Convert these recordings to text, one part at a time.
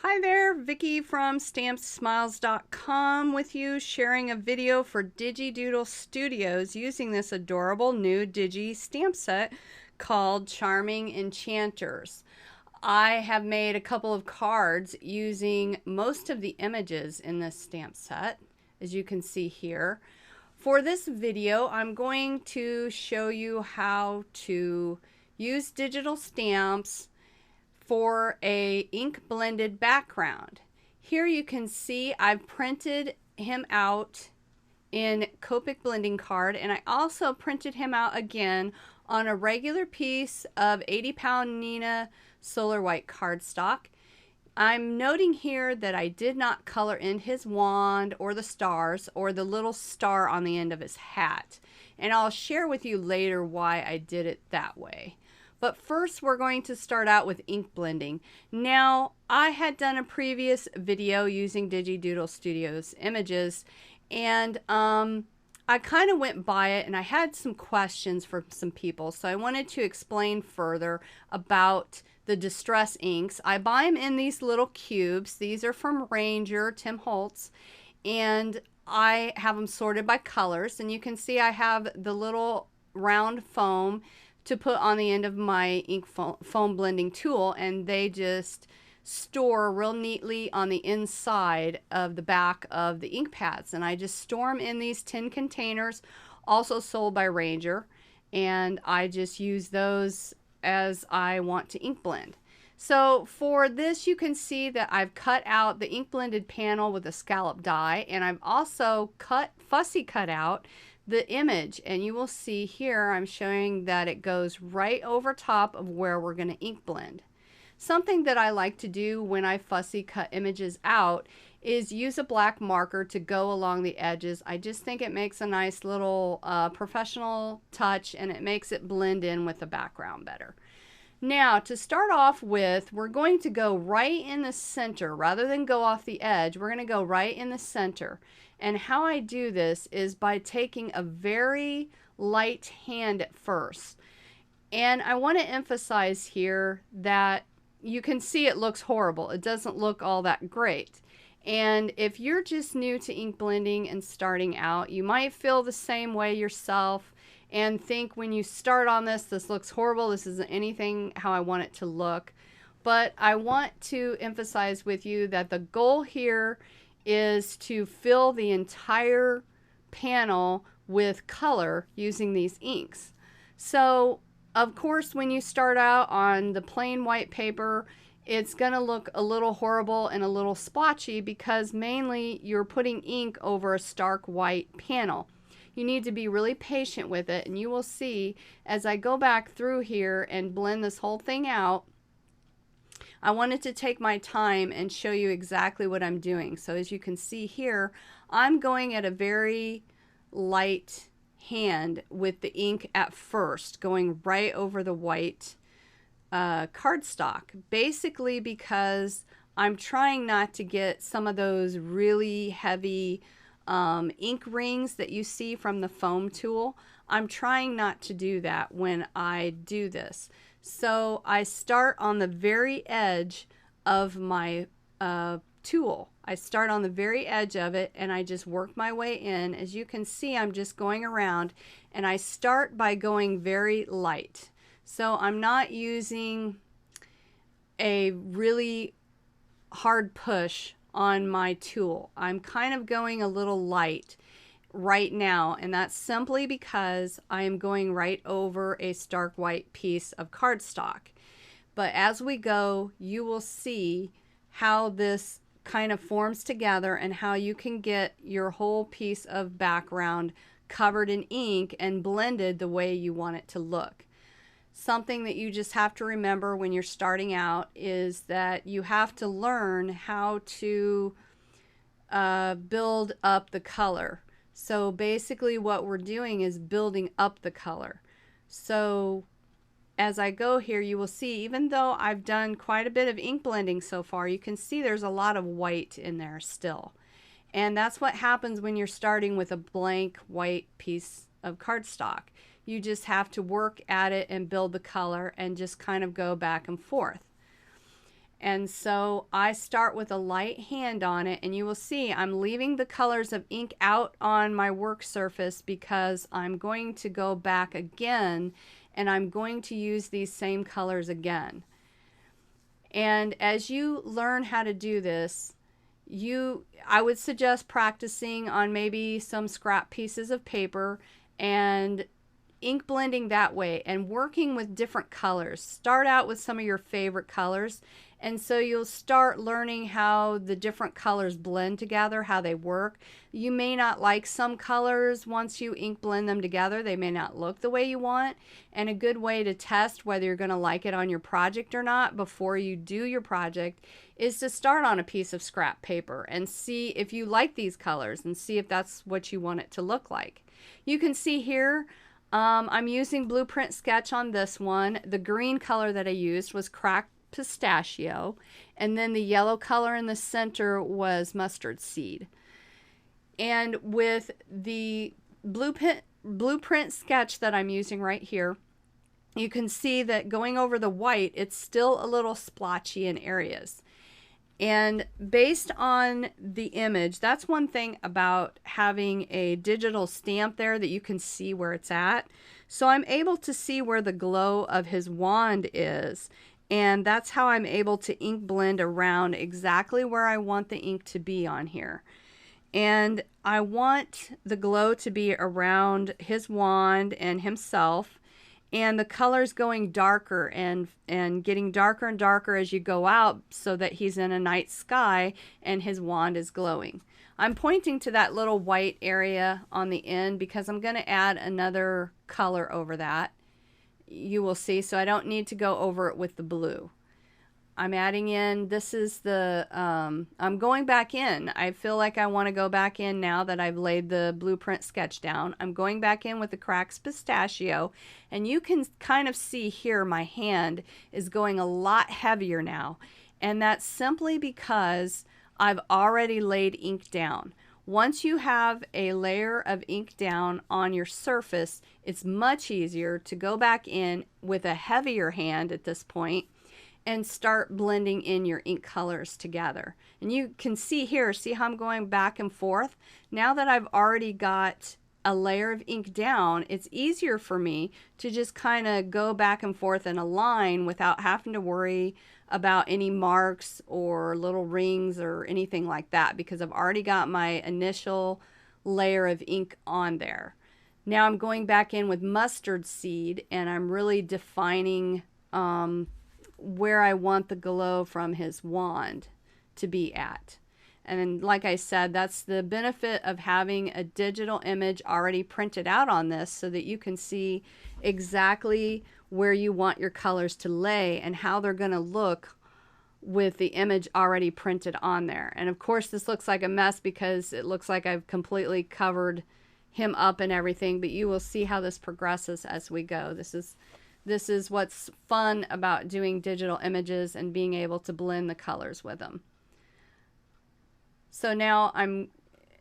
Hi there, Vicki from stampsedsmiles.com with you, sharing a video for Digi Doodle Studios using this adorable new Digi stamp set called Charming Enchanters. I have made a couple of cards using most of the images in this stamp set, as you can see here. For this video, I'm going to show you how to use digital stamps for a ink blended background. Here you can see I've printed him out in Copic blending card, and I also printed him out again on a regular piece of 80-pound Nina Solar White cardstock. I'm noting here that I did not color in his wand or the stars or the little star on the end of his hat, and I'll share with you later why I did it that way. But first we're going to start out with ink blending. Now, I had done a previous video using Digi Doodle Studios images, and I kind of went by it and I had some questions from some people, so I wanted to explain further about the distress inks. I buy them in these little cubes. These are from Ranger, Tim Holtz, and I have them sorted by colors, and you can see I have the little round foam to put on the end of my ink foam blending tool, and they just store real neatly on the inside of the back of the ink pads. And I just store them in these tin containers, also sold by Ranger, and I just use those as I want to ink blend. So for this, you can see that I've cut out the ink blended panel with a scallop die, and I've also fussy cut out the image, and you will see here I'm showing that it goes right over top of where we're going to ink blend. Something that I like to do when I fussy cut images out is use a black marker to go along the edges. I just think it makes a nice little professional touch, and it makes it blend in with the background better. Now, to start off with, we're going to go right in the center. Rather than go off the edge, we're going to go right in the center. And how I do this is by taking a very light hand at first. And I want to emphasize here that you can see it looks horrible. It doesn't look all that great. And if you're just new to ink blending and starting out, you might feel the same way yourself and think when you start on this looks horrible, this isn't anything how I want it to look. But I want to emphasize with you that the goal here is to fill the entire panel with color using these inks. So of course, when you start out on the plain white paper, it's going to look a little horrible and a little splotchy because mainly you're putting ink over a stark white panel. You need to be really patient with it, and you will see as I go back through here and blend this whole thing out, I wanted to take my time and show you exactly what I'm doing. So as you can see here, I'm going at a very light hand with the ink at first, going right over the white cardstock, basically because I'm trying not to get some of those really heavy ink rings that you see from the foam tool. I'm trying not to do that when I do this. So I start on the very edge of my tool. I start on the very edge of it, and I just work my way in. As you can see, I'm just going around, and I start by going very light. So I'm not using a really hard push on my tool. I'm kind of going a little light right now, and that's simply because I am going right over a stark white piece of cardstock. But as we go, you will see how this kind of forms together and how you can get your whole piece of background covered in ink and blended the way you want it to look. Something that you just have to remember when you're starting out is that you have to learn how to build up the color. So basically what we're doing is building up the color. So as I go here, you will see, even though I've done quite a bit of ink blending so far, you can see there's a lot of white in there still. And that's what happens when you're starting with a blank white piece of cardstock. You just have to work at it and build the color and just kind of go back and forth. And so I start with a light hand on it, and you will see I'm leaving the colors of ink out on my work surface because I'm going to go back again and I'm going to use these same colors again. And as you learn how to do this, I would suggest practicing on maybe some scrap pieces of paper and ink blending that way and working with different colors. Start out with some of your favorite colors, and so you'll start learning how the different colors blend together, how they work. You may not like some colors once you ink blend them together. They may not look the way you want, and a good way to test whether you're going to like it on your project or not before you do your project is to start on a piece of scrap paper and see if you like these colors and see if that's what you want it to look like. You can see here I'm using Blueprint Sketch on this one. The green color that I used was cracked pistachio, and then the yellow color in the center was mustard seed. And with the Blueprint Sketch that I'm using right here, you can see that going over the white, it's still a little splotchy in areas. And based on the image, that's one thing about having a digital stamp there, that you can see where it's at. So I'm able to see where the glow of his wand is. And that's how I'm able to ink blend around exactly where I want the ink to be on here. And I want the glow to be around his wand and himself, and the colors going darker and getting darker and darker as you go out, so that he's in a night sky and his wand is glowing. I'm pointing to that little white area on the end because I'm going to add another color over that. You will see, so I don't need to go over it with the blue. I'm adding in, this is the, I'm going back in. I feel like I want to go back in now that I've laid the Blueprint Sketch down. I'm going back in with the cracked pistachio, and you can kind of see here my hand is going a lot heavier now. And that's simply because I've already laid ink down. Once you have a layer of ink down on your surface, it's much easier to go back in with a heavier hand at this point and start blending in your ink colors together. And you can see here, see how I'm going back and forth? Now that I've already got a layer of ink down, it's easier for me to just kind of go back and forth in a line without having to worry about any marks or little rings or anything like that, because I've already got my initial layer of ink on there. Now I'm going back in with mustard seed, and I'm really defining where I want the glow from his wand to be at. And then, like I said, that's the benefit of having a digital image already printed out on this, so that you can see exactly where you want your colors to lay and how they're going to look with the image already printed on there. And of course, this looks like a mess because it looks like I've completely covered him up and everything, but you will see how this progresses as we go. This is what's fun about doing digital images and being able to blend the colors with them. So now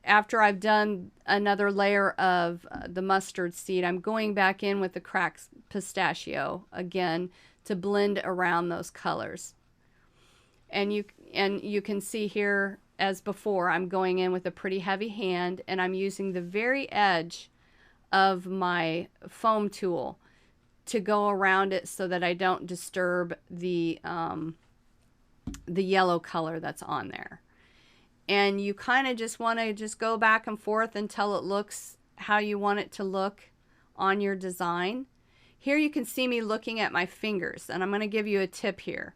after I've done another layer of the mustard seed, I'm going back in with the cracked pistachio again to blend around those colors. And you can see here, as before, I'm going in with a pretty heavy hand, and I'm using the very edge of my foam tool to go around it so that I don't disturb the yellow color that's on there. And you kind of just want to just go back and forth until it looks how you want it to look on your design. Here you can see me looking at my fingers, and I'm going to give you a tip here.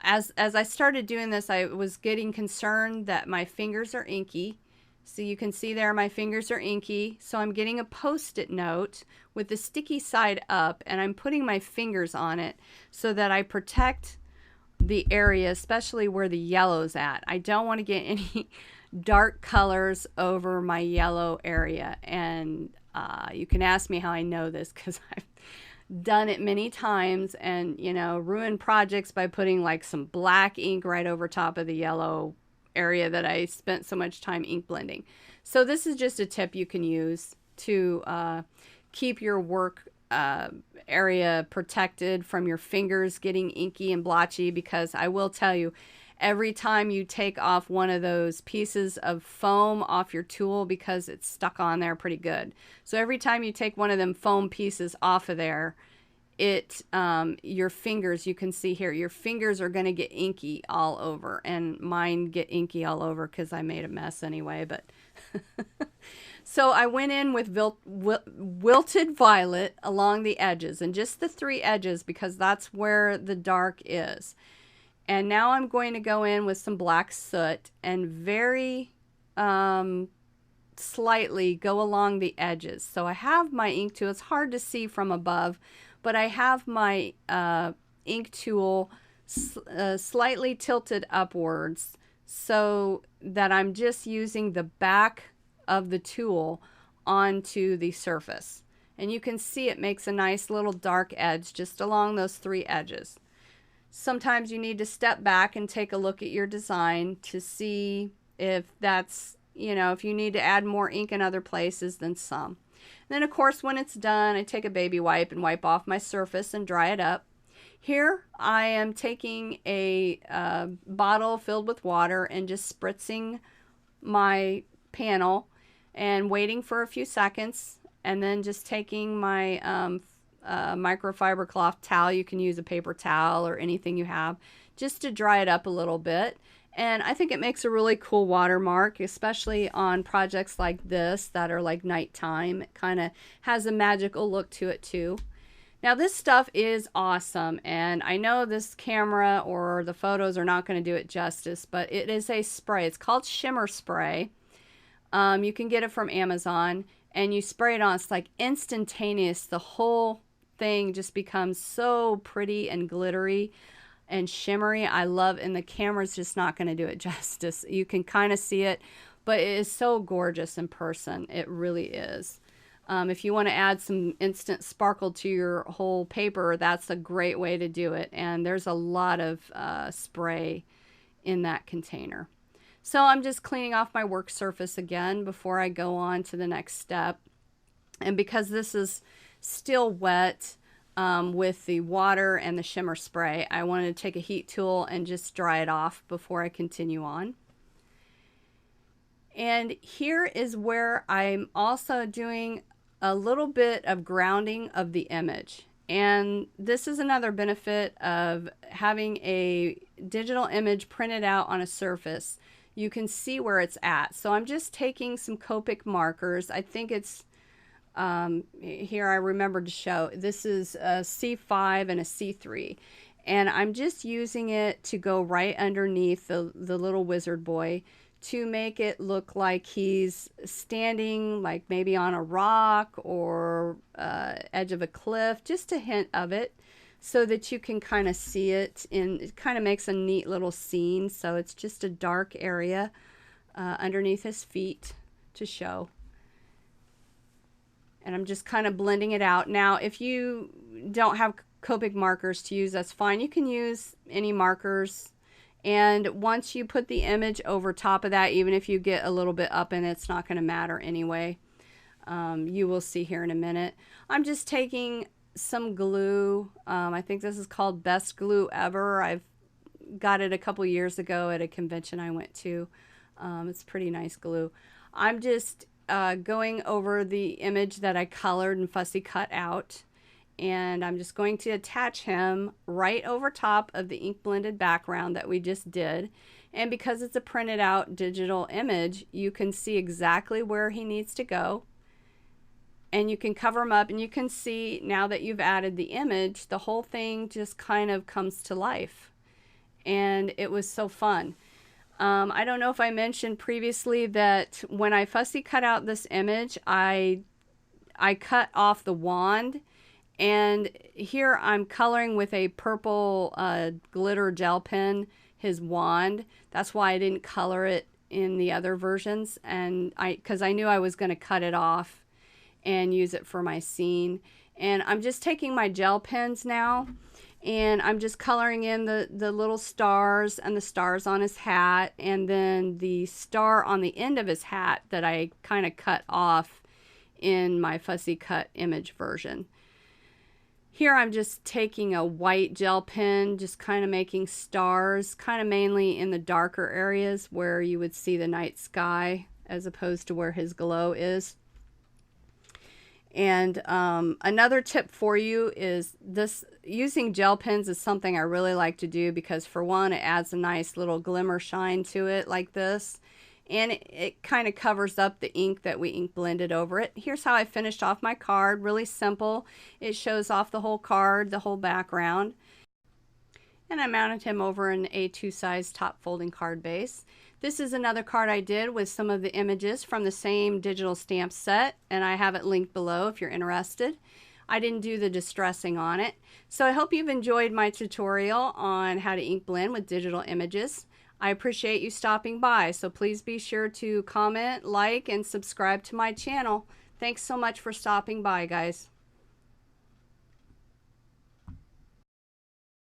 As I started doing this, I was getting concerned that my fingers are inky. So you can see there my fingers are inky. So I'm getting a Post-it note with the sticky side up, and I'm putting my fingers on it so that I protect the area, especially where the yellow's at. I don't want to get any dark colors over my yellow area. And you can ask me how I know this, because I've done it many times, and ruined projects by putting like some black ink right over top of the yellow area that I spent so much time ink blending. So this is just a tip you can use to keep your work area protected from your fingers getting inky and blotchy, because I will tell you, every time you take off one of those pieces of foam off your tool, because it's stuck on there pretty good. So every time you take one of them foam pieces off of there, your fingers, you can see here, your fingers are going to get inky all over, and mine get inky all over because I made a mess anyway. But so I went in with wilted violet along the edges, and just the 3 edges, because that's where the dark is. And now I'm going to go in with some black soot and very slightly go along the edges. So I have my ink tool. It's hard to see from above, but I have my ink tool slightly tilted upwards so that I'm just using the back of the tool onto the surface. And you can see it makes a nice little dark edge just along those 3 edges. Sometimes you need to step back and take a look at your design to see if that's, if you need to add more ink in other places than some. And then, of course, when it's done, I take a baby wipe and wipe off my surface and dry it up. Here, I am taking a bottle filled with water and just spritzing my panel and waiting for a few seconds, and then just taking my microfiber cloth towel. You can use a paper towel or anything you have just to dry it up a little bit. And I think it makes a really cool watermark, especially on projects like this that are like nighttime. It kind of has a magical look to it too. Now this stuff is awesome, and I know this camera or the photos are not going to do it justice, but it is a spray. It's called Shimmer Spray. You can get it from Amazon, and you spray it on. It's like instantaneous. The whole thing just becomes so pretty and glittery and shimmery. I love, and the camera's just not going to do it justice. You can kind of see it, but it is so gorgeous in person. It really is. If you want to add some instant sparkle to your whole paper, that's a great way to do it. And there's a lot of spray in that container. So I'm just cleaning off my work surface again before I go on to the next step. And because this is still wet with the water and the shimmer spray, I wanted to take a heat tool and just dry it off before I continue on. And here is where I'm also doing a little bit of grounding of the image. And this is another benefit of having a digital image printed out on a surface. You can see where it's at. So I'm just taking some Copic markers. I think it's here, I remembered to show. This is a C5 and a C3. And I'm just using it to go right underneath the little wizard boy to make it look like he's standing like maybe on a rock or edge of a cliff, just a hint of it so that you can kind of see it. And it kind of makes a neat little scene. So it's just a dark area underneath his feet to show. And I'm just kind of blending it out. Now, if you don't have Copic markers to use, that's fine. You can use any markers. And once you put the image over top of that, even if you get a little bit up in it, it's not going to matter anyway. You will see here in a minute. I'm just taking some glue. I think this is called Best Glue Ever. I've got it a couple years ago at a convention I went to. It's pretty nice glue. I'm just going over the image that I colored and fussy cut out. And I'm just going to attach him right over top of the ink blended background that we just did. And because it's a printed out digital image, you can see exactly where he needs to go. And you can cover him up, and you can see now that you've added the image, the whole thing just kind of comes to life. And it was so fun. I don't know if I mentioned previously that when I fussy cut out this image, I cut off the wand. And here I'm coloring with a purple glitter gel pen, his wand. That's why I didn't color it in the other versions, and because I knew I was going to cut it off and use it for my scene. And I'm just taking my gel pens now, and I'm just coloring in the little stars and the stars on his hat, and then the star on the end of his hat that I kind of cut off in my fussy cut image version. Here I'm just taking a white gel pen, just kind of making stars, kind of mainly in the darker areas where you would see the night sky as opposed to where his glow is. And another tip for you is this: using gel pens is something I really like to do because, for one, it adds a nice little glimmer shine to it like this. And it kind of covers up the ink that we ink blended over it. Here's how I finished off my card. Really simple. It shows off the whole card, the whole background. And I mounted him over an A2 size top folding card base. This is another card I did with some of the images from the same digital stamp set, and I have it linked below if you're interested. I didn't do the distressing on it. So I hope you've enjoyed my tutorial on how to ink blend with digital images. I appreciate you stopping by, so please be sure to comment, like, and subscribe to my channel. Thanks so much for stopping by, guys.